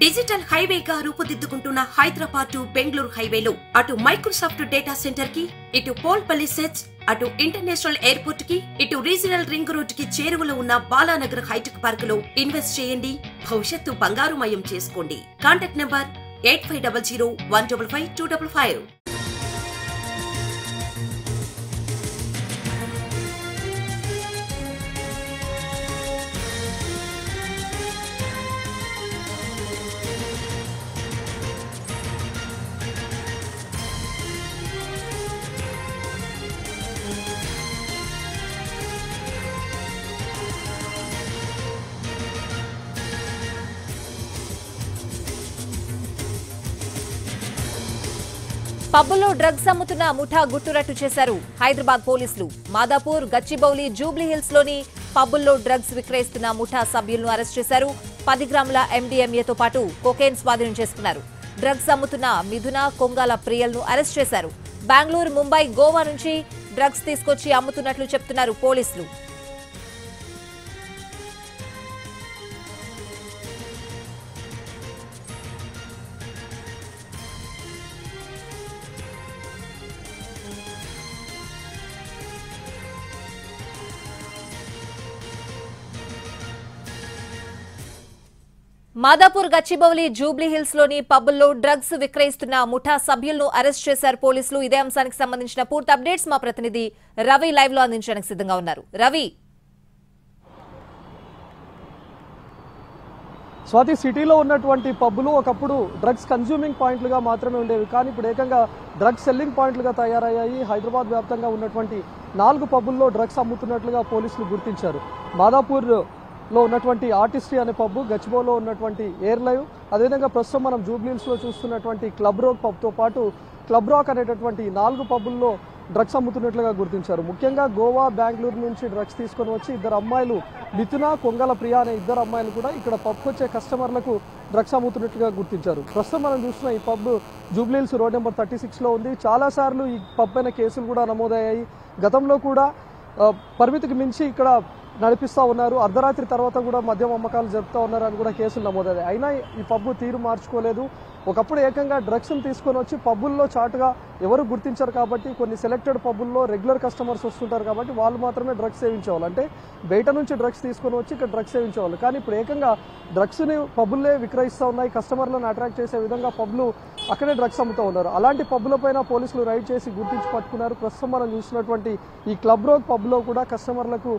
Digital హైవేగా రూపుదిద్దుకుంటున్న Hyderabad to Bengaluru హైవేలో అటు Microsoft data centre కి, ఇటు పోల్పల్లి సెట్స్, అటు ఇంటర్నేషనల్ ఎయిర్పోర్ట్ కి, ఇటు రీజనల్ రింగ్ రోడ్ కి చేరువలో ఉన్న బాలానగర్ హైటెక్ పార్క్ లో ఇన్వెస్ట్ చేయండి. భవిష్యత్తు బంగారుమయం చేసుకోండి. Contact number 8500155255. పబ్బుల్లో డ్రగ్స్ అమ్ముతున్న ముఠా గుట్టురట్టు చేశారు హైదరాబాద్ పోలీసులు. మాదాపూర్, గచ్చిబౌలి, జూబ్లీ హిల్స్ లోని పబ్బుల్లో డ్రగ్స్ విక్రయిస్తున్న ముఠా సభ్యులను అరెస్ట్ చేశారు. 10 గ్రాముల MDMAతో పాటు కొకైన్ స్వాధీనం చేసుకున్నారు. డ్రగ్స్ అమ్ముతున్న మిథున, కొంగాల ప్రియల్ను అరెస్ట్ చేశారు. బెంగళూరు, ముంబై, గోవా నుంచి డ్రగ్స్ తీసుకొచ్చి అమ్ముతున్నట్లు చెప్తున్నారు పోలీసులు. మాదాపూర్, గచ్చిబౌలి, జూబ్లీ హిల్స్ లోని పబ్బుల్లో డ్రగ్స్ విక్రయిస్తున్న ముఠా సభ్యులను అరెస్ట్ చేశారు పోలీసులు. ఇదే అంశానికి సంబంధించిన పూర్తి అప్డేట్స్ మా ప్రతినిధి రవి లైవ్ లో అందించడానికి సిద్ధంగా ఉన్నారు. రవి, స్వాతి, సిటీలో ఉన్నటువంటి పబ్బులు ఒకప్పుడు డ్రగ్స్ కన్జ్యూమింగ్ పాయింట్లుగా మాత్రమే ఉండేవి, కానీ ఇప్పుడు ఏకంగా డ్రగ్స్ సెల్లింగ్ పాయింట్లుగా తయారయ్యాయి. హైదరాబాద్ వ్యాప్తంగా ఉన్నటువంటి 4 పబ్బుల్లో డ్రగ్స్ అమ్ముతున్నట్లుగా పోలీసులు గుర్తించారు. మాదాపూర్లో ఉన్నటువంటి ఆర్టిస్ట్రీ అనే పబ్బు, గచ్చిబౌలిలో ఉన్నటువంటి ఎయిర్ లైవ్, అదేవిధంగా ప్రస్తుతం మనం జూబ్లీహిల్స్లో చూస్తున్నటువంటి క్లబ్ రాక్ పబ్తో పాటు క్లబ్ రాక్ అనేటటువంటి 4 పబ్బుల్లో డ్రగ్స్ అమ్ముతున్నట్లుగా గుర్తించారు. ముఖ్యంగా గోవా, బెంగళూరు నుంచి డ్రగ్స్ తీసుకొని వచ్చి 2 అమ్మాయిలు, మిథున, కొంగల ప్రియ అనే 2 అమ్మాయిలు కూడా ఇక్కడ పబ్కి వచ్చే కస్టమర్లకు డ్రగ్స్ అమ్ముతున్నట్లుగా గుర్తించారు. ప్రస్తుతం మనం చూస్తున్న ఈ పబ్ జూబ్లీహిల్స్ రోడ్ నెంబర్ 36లో ఉంది. చాలాసార్లు ఈ పబ్ పైన కేసులు కూడా నమోదయ్యాయి. గతంలో కూడా పరిమితికి మించి ఇక్కడ నడిపిస్తూ ఉన్నారు. అర్ధరాత్రి తర్వాత కూడా మద్యం అమ్మకాలు జరుపుతూ ఉన్నారు అని కూడా కేసులు నమోదయ్యాయి. అయినా ఈ పబ్బు తీరు మార్చుకోలేదు. ఒకప్పుడు ఏకంగా డ్రగ్స్ని తీసుకొని వచ్చి పబ్బుల్లో చాటుగా ఎవరు గుర్తించారు కాబట్టి కొన్ని సెలెక్టెడ్ పబ్బుల్లో రెగ్యులర్ కస్టమర్స్ వస్తుంటారు కాబట్టి వాళ్ళు మాత్రమే డ్రగ్స్ సేవించేవాళ్ళు. అంటే బయట నుంచి డ్రగ్స్ తీసుకొని వచ్చి ఇక్కడ డ్రగ్స్ సేవించేవాళ్ళు. కానీ ఇప్పుడు ఏకంగా డ్రగ్స్ని పబ్బుల్లే విక్రయిస్తూ ఉన్నాయి. కస్టమర్లను అట్రాక్ట్ చేసే విధంగా పబ్లు అక్కడే డ్రగ్స్ అమ్ముతూ ఉన్నారు. అలాంటి పబ్బులపైన పోలీసులు రైడ్ చేసి గుర్తించి పట్టుకున్నారు. ప్రస్తుతం మనం చూసినటువంటి ఈ క్లబ్ రోక్ పబ్లో కూడా కస్టమర్లకు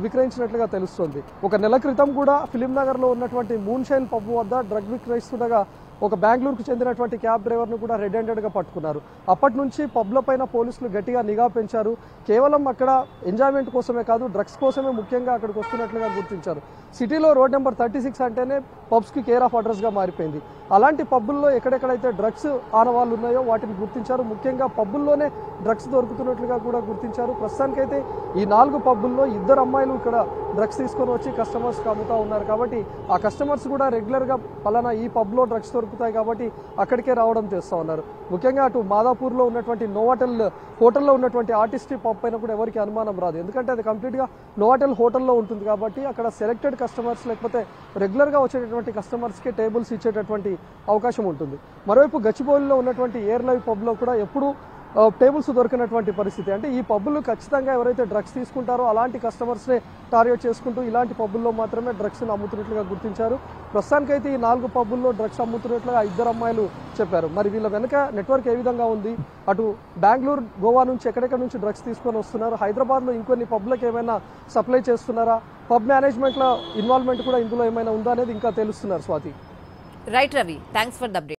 విక్రయించినట్లుగా తెలుస్తుంది. ఒక నెల క్రితం కూడా ఫిలిం నగర్లో ఉన్నటువంటి మూన్ షైన్ పబ్ వద్ద డ్రగ్ విక్రయిస్తుండగా ఒక బెంగళూరుకు చెందినటువంటి క్యాబ్ డ్రైవర్ను కూడా రెడ్ హ్యాండెడ్గా పట్టుకున్నారు. అప్పటి నుంచి పబ్ల పైన పోలీసులు గట్టిగా నిఘా పెంచారు. కేవలం అక్కడ ఎంజాయ్మెంట్ కోసమే కాదు, డ్రగ్స్ కోసమే ముఖ్యంగా అక్కడికి వస్తున్నట్లుగా గుర్తించారు. సిటీలో రోడ్ నెంబర్ 36 అంటేనే పబ్స్కి కేర్ ఆఫ్ అడ్రస్గా మారిపోయింది. అలాంటి పబ్బుల్లో ఎక్కడెక్కడైతే డ్రగ్స్ ఆనవాళ్ళు ఉన్నాయో వాటిని గుర్తించారు. ముఖ్యంగా పబ్బుల్లోనే డ్రగ్స్ దొరుకుతున్నట్లుగా కూడా గుర్తించారు. ప్రస్తుతానికైతే ఈ 4 పబ్బుల్లో 2 అమ్మాయిలు ఇక్కడ డ్రగ్స్ తీసుకొని వచ్చి కస్టమర్స్కి అమ్ముతూ ఉన్నారు. కాబట్టి ఆ కస్టమర్స్ కూడా రెగ్యులర్గా పలానా ఈ పబ్లో డ్రగ్స్ దొరుకుతాయి కాబట్టి అక్కడికే రావడం చేస్తూ ఉన్నారు. ముఖ్యంగా అటు మాదాపూర్లో ఉన్నటువంటి నోవాటెల్ హోటల్లో ఉన్నటువంటి ఆర్టిస్ట్రీ పబ్ పైన కూడా ఎవరికి అనుమానం రాదు. ఎందుకంటే అది కంప్లీట్గా నోవాటెల్ హోటల్లో ఉంటుంది కాబట్టి అక్కడ సెలెక్టెడ్ కస్టమర్స్ లేకపోతే రెగ్యులర్గా వచ్చేటటువంటి కస్టమర్స్కే టేబుల్స్ ఇచ్చేటటువంటి అవకాశం ఉంటుంది. మరోవైపు గచ్చిబౌలిలో ఉన్నటువంటి ఎయిర్ లైవ్ పబ్లో కూడా ఎప్పుడూ టేబుల్స్ దొరికినటువంటి పరిస్థితి. అంటే ఈ పబ్బులు ఖచ్చితంగా ఎవరైతే డ్రగ్స్ తీసుకుంటారో అలాంటి కస్టమర్స్నే టార్గెట్ చేసుకుంటూ ఇలాంటి పబ్బుల్లో మాత్రమే డ్రగ్స్ని అమ్ముతున్నట్లుగా గుర్తించారు. ప్రస్తుతానికైతే ఈ 4 పబ్బుల్లో డ్రగ్స్ అమ్ముతున్నట్లుగా 2 అమ్మాయిలు చెప్పారు. మరి వీళ్ళ వెనక నెట్వర్క్ ఏ విధంగా ఉంది? అటు బెంగళూరు, గోవా నుంచి ఎక్కడెక్కడ నుంచి డ్రగ్స్ తీసుకొని వస్తున్నారు? హైదరాబాద్లో ఇంకొన్ని పబ్లకు ఏమైనా సప్లై చేస్తున్నారా? పబ్ మేనేజ్మెంట్లో ఇన్వాల్వ్మెంట్ కూడా ఇందులో ఏమైనా ఉందా అనేది ఇంకా తెలుస్తున్నారు. Swati. Right Ravi, thanks for the update.